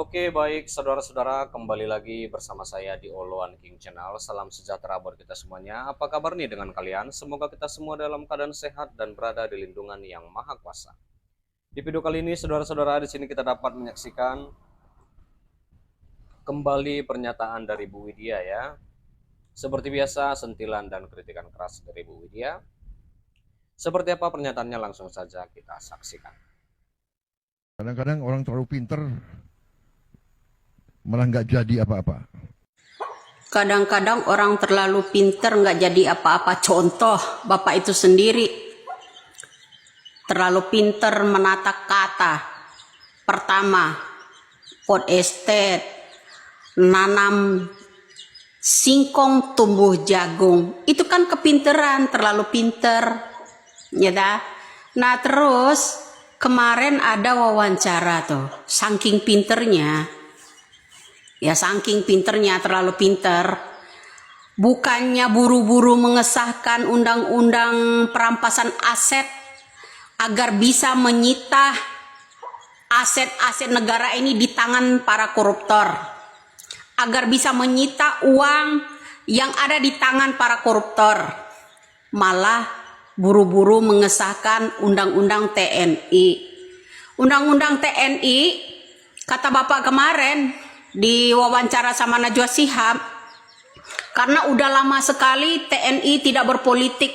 Oke, baik saudara-saudara, kembali lagi bersama saya di Oloan King Channel. Salam sejahtera buat kita semuanya. Apa kabar nih dengan kalian? Semoga kita semua dalam keadaan sehat dan berada di lindungan yang Maha Kuasa. Di video kali ini, saudara-saudara, di sini kita dapat menyaksikan kembali pernyataan dari Bu Widya ya. Seperti biasa, sentilan dan kritikan keras dari Bu Widya. Seperti apa pernyataannya, langsung saja kita saksikan. Kadang-kadang orang terlalu pinter malah nggak jadi apa-apa. Kadang-kadang orang terlalu pinter nggak jadi apa-apa. Contoh, Bapak itu sendiri terlalu pinter menata kata. Pertama, pot estate, nanam singkong tumbuh jagung. Itu kan kepinteran, terlalu pinter. Ya dah. Nah terus kemarin ada wawancara tuh, saking pinternya. Ya saking pinternya, terlalu pinter. Bukannya buru-buru mengesahkan undang-undang perampasan aset agar bisa menyita aset-aset negara ini di tangan para koruptor. Agar bisa menyita uang yang ada di tangan para koruptor. Malah buru-buru mengesahkan undang-undang TNI. Undang-undang TNI, kata Bapak kemarin di wawancara sama Najwa Shihab, karena udah lama sekali TNI tidak berpolitik.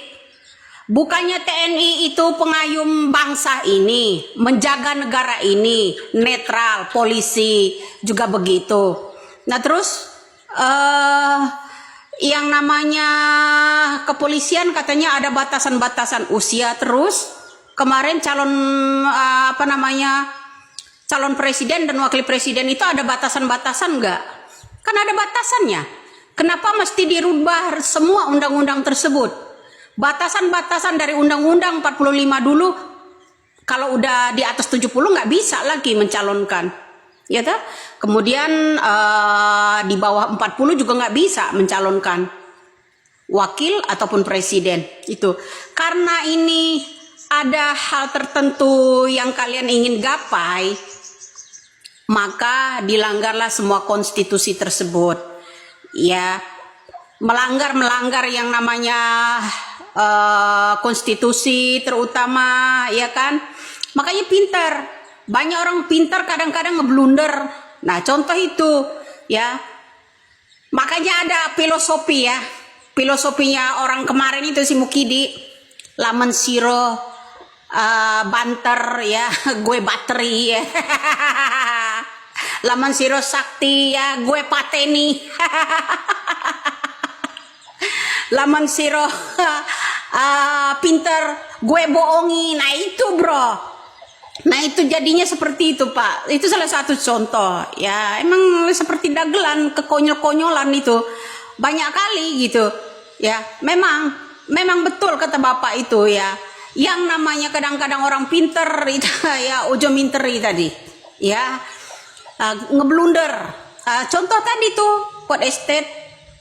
Bukannya TNI itu pengayom bangsa ini, menjaga negara ini, netral, polisi juga begitu. Nah terus yang namanya kepolisian katanya ada batasan-batasan usia. Terus kemarin calon calon presiden dan wakil presiden itu ada batasan-batasan enggak? Kan ada batasannya. Kenapa mesti dirubah semua undang-undang tersebut? Batasan-batasan dari undang-undang 45 dulu, kalau udah di atas 70 nggak bisa lagi mencalonkan. Ya toh? Kemudian di bawah 40 juga nggak bisa mencalonkan wakil ataupun presiden. Itu karena ini ada hal tertentu yang kalian ingin gapai, maka dilanggarlah semua konstitusi tersebut. Ya, melanggar yang namanya konstitusi terutama, ya kan? Makanya pintar. Banyak orang pintar kadang-kadang ngeblunder. Nah, contoh itu, ya. Makanya ada filosofi ya. Filosofinya orang kemarin itu si Mukidi, laman siro banter ya, gue bateri ya. Laman siro sakti ya, gue pateni. Laman siro pinter, gue bohongi. Nah itu bro. Nah itu jadinya seperti itu Pak. Itu salah satu contoh. Ya emang seperti dagelan, kekonyol-konyolan itu. Banyak kali gitu. Ya memang betul kata Bapak itu ya. Yang namanya kadang-kadang orang pinter itu ya ujo minteri tadi. Ya ngeblunder. Contoh tadi tuh pot estate.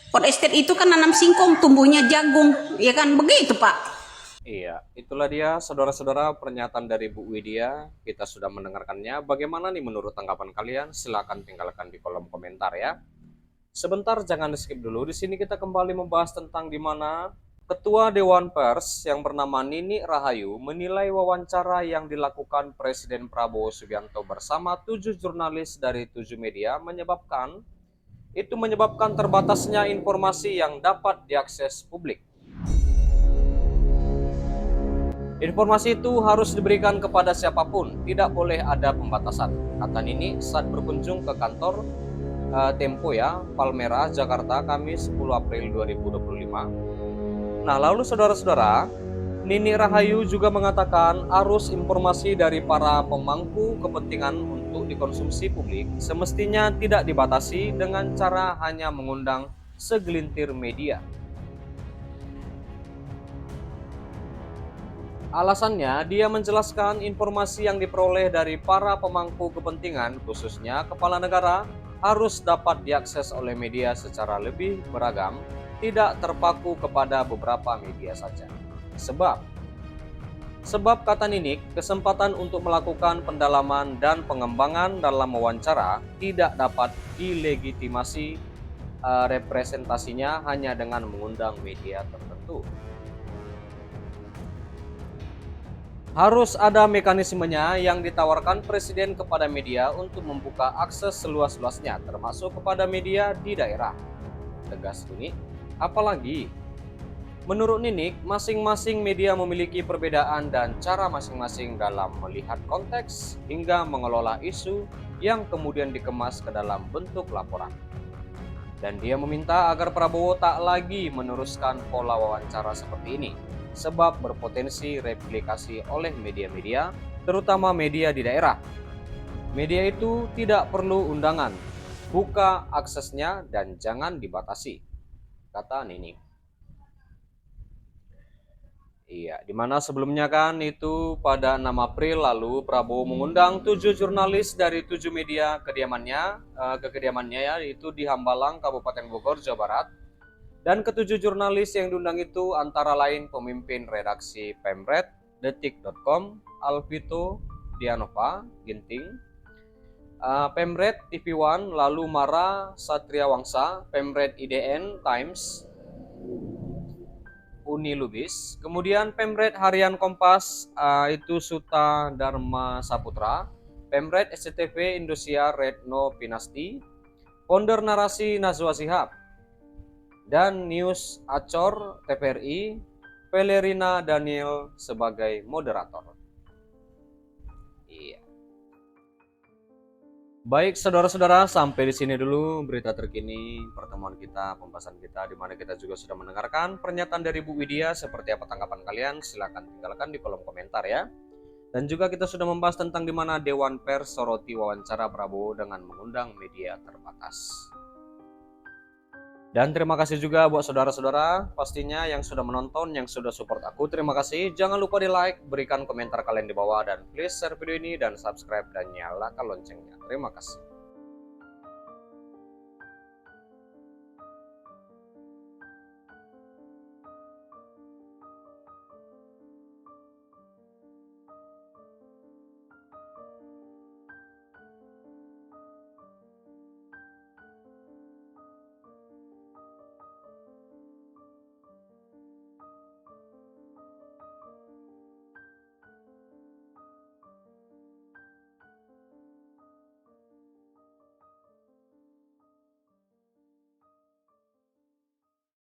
Pot estate itu kan nanam singkong tumbuhnya jagung. Ya kan begitu Pak. Iya, itulah dia saudara-saudara pernyataan dari Bu Widya. Kita sudah mendengarkannya. Bagaimana nih menurut tanggapan kalian? Silahkan tinggalkan di kolom komentar ya. Sebentar, jangan di skip dulu. Di sini kita kembali membahas tentang di mana Ketua Dewan Pers yang bernama Nini Rahayu menilai wawancara yang dilakukan Presiden Prabowo Subianto bersama 7 jurnalis dari 7 media menyebabkan terbatasnya informasi yang dapat diakses publik. Informasi itu harus diberikan kepada siapapun, tidak boleh ada pembatasan, kata Nini saat berkunjung ke kantor Tempo ya, Palmerah, Jakarta, Kamis 10 April 2025. Nah, lalu saudara-saudara, Nini Rahayu juga mengatakan arus informasi dari para pemangku kepentingan untuk dikonsumsi publik semestinya tidak dibatasi dengan cara hanya mengundang segelintir media. Alasannya, dia menjelaskan informasi yang diperoleh dari para pemangku kepentingan, khususnya kepala negara, harus dapat diakses oleh media secara lebih beragam, tidak terpaku kepada beberapa media saja. Sebab Sebab kata Ninik, kesempatan untuk melakukan pendalaman dan pengembangan dalam wawancara tidak dapat dilegitimasi representasinya hanya dengan mengundang media tertentu. Harus ada mekanismenya yang ditawarkan Presiden kepada media untuk membuka akses seluas-luasnya, termasuk kepada media di daerah. Tegas Ninik. Apalagi, menurut Ninik, masing-masing media memiliki perbedaan dan cara masing-masing dalam melihat konteks hingga mengelola isu yang kemudian dikemas ke dalam bentuk laporan. Dan dia meminta agar Prabowo tak lagi meneruskan pola wawancara seperti ini, sebab berpotensi replikasi oleh media-media, terutama media di daerah. Media itu tidak perlu undangan, buka aksesnya dan jangan dibatasi, kata Ninik. Iya, dimana sebelumnya kan itu pada 6 April lalu Prabowo mengundang 7 jurnalis dari 7 media ke kediamannya ya, itu di Hambalang, Kabupaten Bogor, Jawa Barat. Dan ketujuh jurnalis yang diundang itu antara lain pemimpin redaksi Pemret, Detik.com, Alvito Dianova Ginting, Pemret TV One, lalu Mara Satria Wangsa, Pemret IDN Times, Unilubis, kemudian Pemret Harian Kompas, itu Suta Dharma Saputra, Pemret SCTV Indosiar Retno Pinasti, Founder Narasi Najwa Shihab, dan News Acor TVRI Pelerina Daniel sebagai moderator. Iya. Baik saudara-saudara, sampai di sini dulu berita terkini pertemuan kita, pembahasan kita, di mana kita juga sudah mendengarkan pernyataan dari Bu Widya. Seperti apa tanggapan kalian? Silahkan tinggalkan di kolom komentar ya. Dan juga kita sudah membahas tentang di mana Dewan Pers soroti wawancara Prabowo dengan mengundang media terbatas. Dan terima kasih juga buat saudara-saudara pastinya yang sudah menonton, yang sudah support aku. Terima kasih. Jangan lupa di like, berikan komentar kalian di bawah, dan please share video ini dan subscribe dan nyalakan loncengnya. Terima kasih.